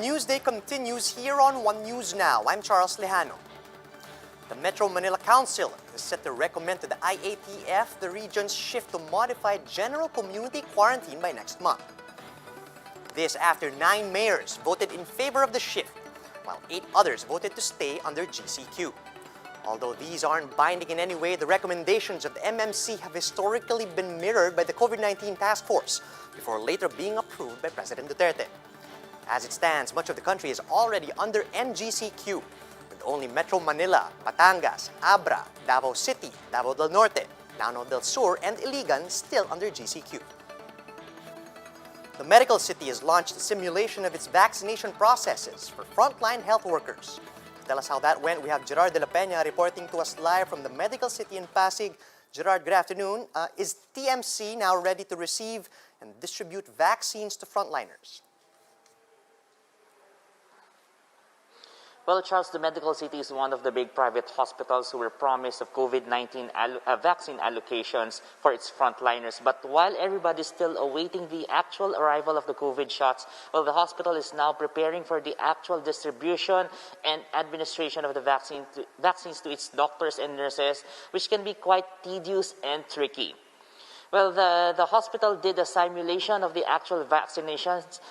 Newsday continues here on One News Now. I'm Charles Lejano. The Metro Manila Council is set to recommend to the IATF the region's shift to modified general community quarantine by next month. This after 9 mayors voted in favor of the shift, while 8 others voted to stay under GCQ. Although these aren't binding in any way, the recommendations of the MMC have historically been mirrored by the COVID-19 task force before later being approved by President Duterte. As it stands, much of the country is already under NGCQ, with only Metro Manila, Batangas, Abra, Davao City, Davao del Norte, Lanao del Sur, and Iligan still under GCQ. The Medical City has launched a simulation of its vaccination processes for frontline health workers. To tell us how that went, we have Gerard de la Peña reporting to us live from the Medical City in Pasig. Gerard, good afternoon. Is TMC now ready to receive and distribute vaccines to frontliners? Well, Charles, the Medical City is one of the big private hospitals who were promised of COVID-19 vaccine allocations for its frontliners. But while everybody is still awaiting the actual arrival of the COVID shots, well, the hospital is now preparing for the actual distribution and administration of the vaccines to its doctors and nurses, which can be quite tedious and tricky. Well, the hospital did a simulation of the actual vaccinations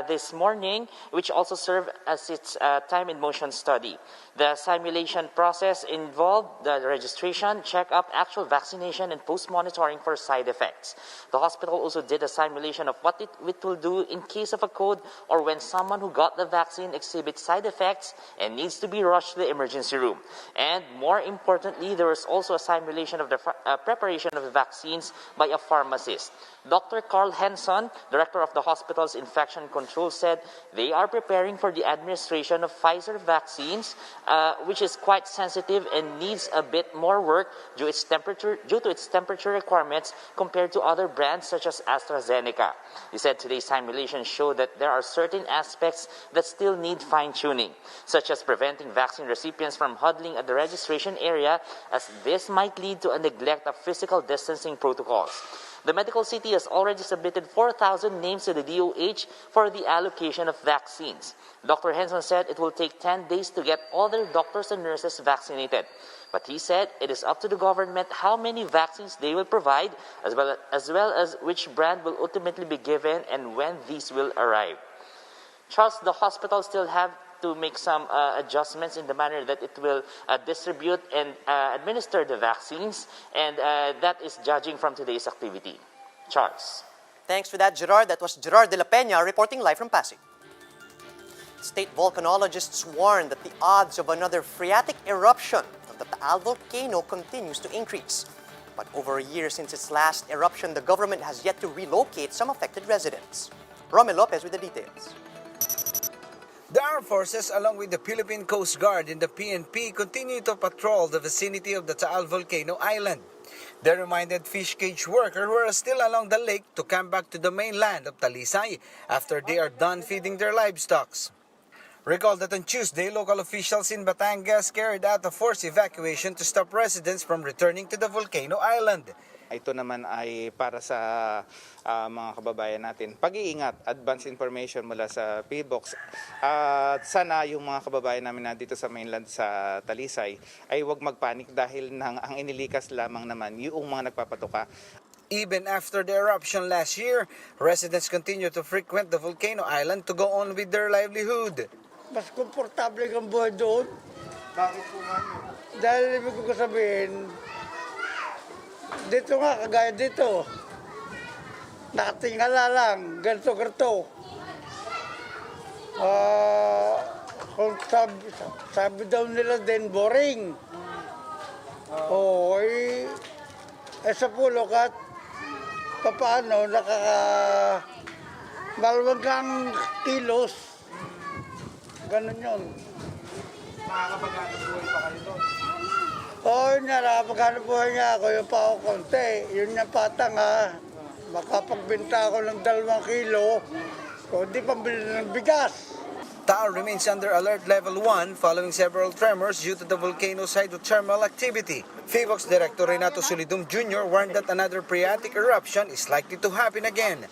this morning, which also served as its time in motion study. The simulation process involved the registration, checkup, actual vaccination, and post-monitoring for side effects. The hospital also did a simulation of what it will do in case of a code or when someone who got the vaccine exhibits side effects and needs to be rushed to the emergency room. And more importantly, there was also a simulation of the preparation of the vaccines by a pharmacist. Dr. Carl Henson, director of the hospital's infection control, said they are preparing for the administration of Pfizer vaccines, which is quite sensitive and needs a bit more work due to its temperature requirements compared to other brands such as AstraZeneca. He said today's simulation showed that there are certain aspects that still need fine-tuning, such as preventing vaccine recipients from huddling at the registration area, as this might lead to a neglect of physical distancing protocols. The Medical City has already submitted 4,000 names to the DOH for the allocation of vaccines. Dr. Henson said it will take 10 days to get all their doctors and nurses vaccinated. But he said it is up to the government how many vaccines they will provide, as well as which brand will ultimately be given and when these will arrive. Charles, the hospital still have to make some adjustments in the manner that it will distribute and administer the vaccines, and that is judging from today's activity. Charles. Thanks for that, Gerard. That was Gerard de la Peña reporting live from Pasig. State volcanologists warn that the odds of another phreatic eruption of the Taal volcano continues to increase. But over a year since its last eruption, the government has yet to relocate some affected residents. Romel Lopez with the details. The armed forces, along with the Philippine Coast Guard and the PNP, continue to patrol the vicinity of the Taal volcano island. They reminded fish cage workers who are still along the lake to come back to the mainland of Talisay after they are done feeding their livestock. Recall that on Tuesday, local officials in Batangas carried out a forced evacuation to stop residents from returning to the volcano island. Ito naman ay para sa mga kababayan natin. Pag-iingat, advance information mula sa PBOX. At sana yung mga kababayan namin na dito sa mainland sa Talisay ay huwag magpanik dahil ang inilikas lamang naman yung mga nagpapatuka. Even after the eruption last year, residents continue to frequent the volcano island to go on with their livelihood. Mas komportable kang buhay doon. Bakit po nga? Dahil ibig ko sabihin, dito nga, kagaya dito, nakatingala lang, ganito. Kung sabi daw nila din, boring. Sa pulo ka, paano, malawang kilos. Ganun yun. Makakapaghanap buhay pa kayo doon? Nakapaghanap buhay niya ako, yung pa ako konti. Yun yung patang makapagbenta ako ng 2 kilo, so di pambili ng bigas. Taal remains under alert level 1 following several tremors due to the volcano's hydrothermal activity. PBOX Director Renato Solidum Jr. warned that another phreatic eruption is likely to happen again.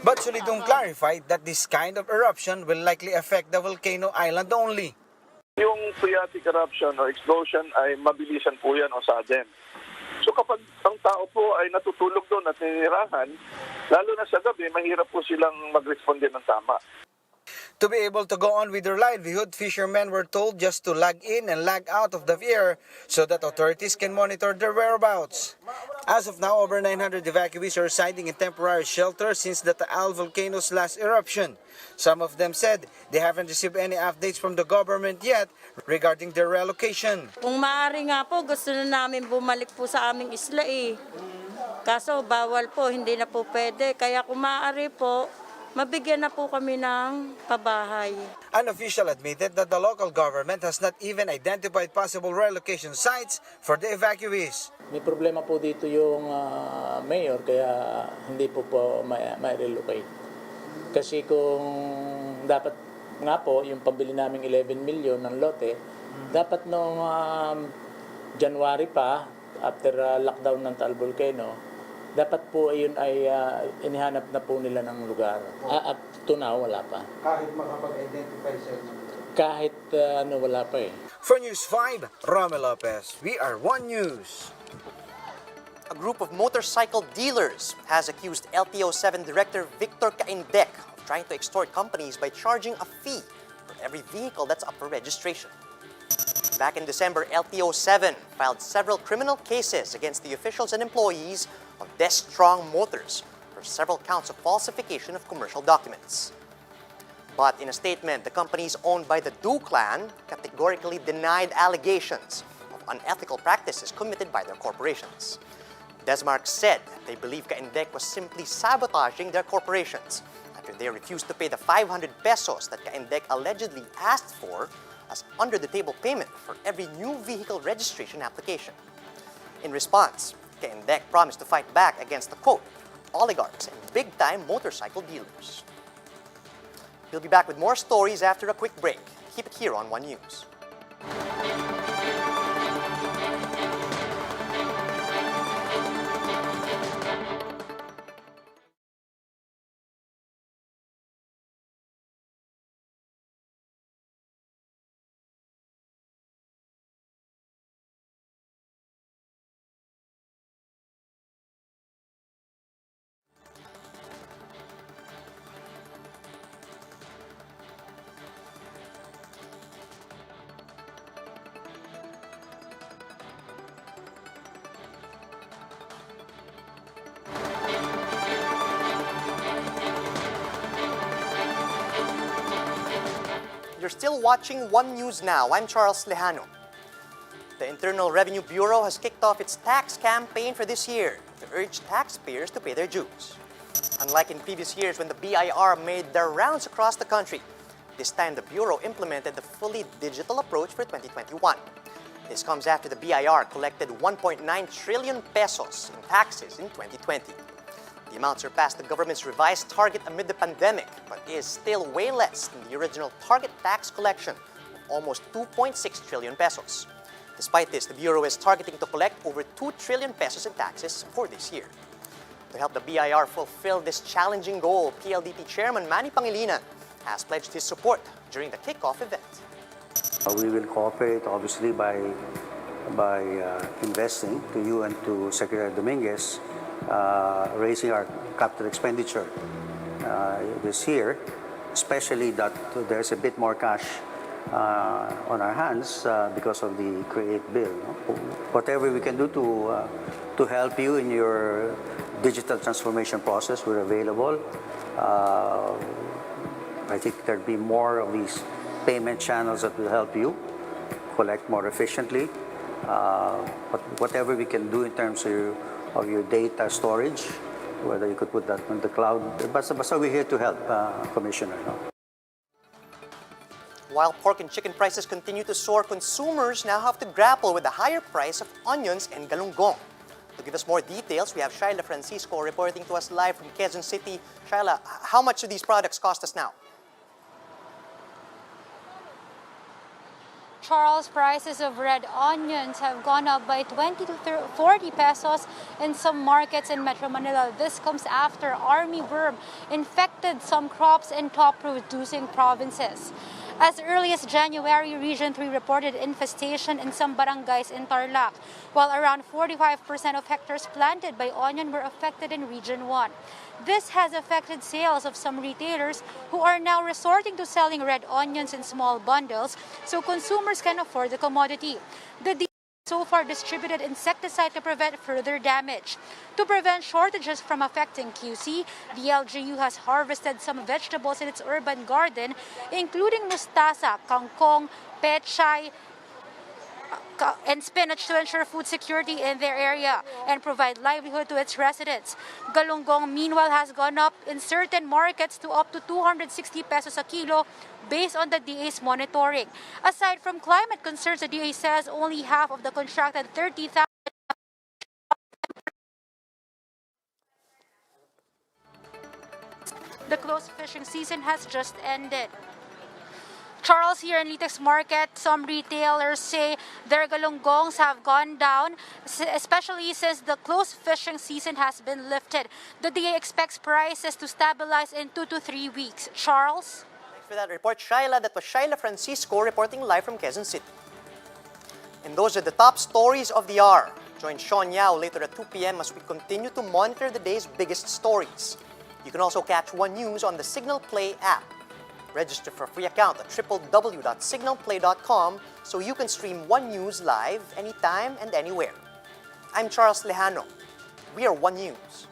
But Solidong clarified that this kind of eruption will likely affect the volcano island only. Yung phreatic eruption or explosion ay mabilisan po yan o sudden. So kapag ang tao po ay natutulog doon at ninirahan, lalo na sa gabi, mahirap po silang mag-responde ng tama. To be able to go on with their livelihood, fishermen were told just to lag in and lag out of the pier so that authorities can monitor their whereabouts. As of now, over 900 evacuees are residing in temporary shelters since the Taal volcano's last eruption. Some of them said they haven't received any updates from the government yet regarding their relocation. Kung maaari nga po, gusto na namin bumalik po sa aming isla eh. Kaso bawal po, hindi na po pwede. Kaya kung maaari po, mabigyan na po kami ng pabahay. An official admitted that the local government has not even identified possible relocation sites for the evacuees. May problema po dito yung mayor kaya hindi po ma-relocate. Kasi kung dapat nga po yung pambili naming 11 million ng lote, dapat noong January pa, after lockdown ng Taal Volcano, dapat po yun ay inihanap na po nila ng lugar. Up to now, wala pa. Kahit makapag-identify sir? Kahit wala pa eh. For News 5, Romel Lopez, we are One News. A group of motorcycle dealers has accused LTO-7 Director Victor Caindec of trying to extort companies by charging a fee for every vehicle that's up for registration. Back in December, LTO-7 filed several criminal cases against the officials and employees of Strong Motors for several counts of falsification of commercial documents. But in a statement, the companies owned by the Du clan categorically denied allegations of unethical practices committed by their corporations. Desmark said they believe Caindec was simply sabotaging their corporations after they refused to pay the 500 pesos that Caindec allegedly asked for as under-the-table payment for every new vehicle registration application. In response, Caindec promised to fight back against the, quote, oligarchs and big-time motorcycle dealers. We'll be back with more stories after a quick break. Keep it here on One News. You're still watching One News Now. I'm Charles Lejano. The Internal Revenue Bureau has kicked off its tax campaign for this year to urge taxpayers to pay their dues. Unlike in previous years when the BIR made their rounds across the country, this time the Bureau implemented the fully digital approach for 2021. This comes after the BIR collected 1.9 trillion pesos in taxes in 2020. The amount surpassed the government's revised target amid the pandemic, but is still way less than the original target tax collection of almost 2.6 trillion pesos. Despite this, the Bureau is targeting to collect over 2 trillion pesos in taxes for this year. To help the BIR fulfill this challenging goal, PLDT Chairman Manny Pangilinan has pledged his support during the kickoff event. We will cooperate, obviously, by investing to you and to Secretary Dominguez, raising our capital expenditure this year, especially that there's a bit more cash on our hands because of the Create Bill. No? Whatever we can do to help you in your digital transformation process, we're available. I think there'll be more of these payment channels that will help you collect more efficiently. But whatever we can do in terms of your data storage, whether you could put that on the cloud, but we're here to help, Commissioner. No? While pork and chicken prices continue to soar, consumers now have to grapple with the higher price of onions and galunggong. To give us more details, we have Shaila Francisco reporting to us live from Quezon City. Shaila, how much do these products cost us now? Charles, prices of red onions have gone up by 20 to 40 pesos in some markets in Metro Manila. This comes after army worm infected some crops in top producing provinces. As early as January, Region 3 reported infestation in some barangays in Tarlac, while around 45% of hectares planted by onion were affected in Region 1. This has affected sales of some retailers who are now resorting to selling red onions in small bundles so consumers can afford the commodity. The DA so far distributed insecticide to prevent further damage. To prevent shortages from affecting QC, the LGU has harvested some vegetables in its urban garden, including mustasa, kangkong, pechay, and spinach to ensure food security in their area and provide livelihood to its residents. Galunggong, meanwhile, has gone up in certain markets to up to 260 pesos a kilo based on the DA's monitoring. Aside from climate concerns, the DA says only half of the contracted 30,000 the closed fishing season has just ended. Charles, here in Litex Market, some retailers say their galunggongs have gone down, especially since the closed fishing season has been lifted. The DA expects prices to stabilize in 2 to 3 weeks. Charles? Thanks for that report, Shaila. That was Shaila Francisco reporting live from Quezon City. And those are the top stories of the hour. Join Sean Yao later at 2 p.m. as we continue to monitor the day's biggest stories. You can also catch One News on the Signal Play app. Register for a free account at www.signalplay.com so you can stream One News live anytime and anywhere. I'm Charles Lejano. We are One News.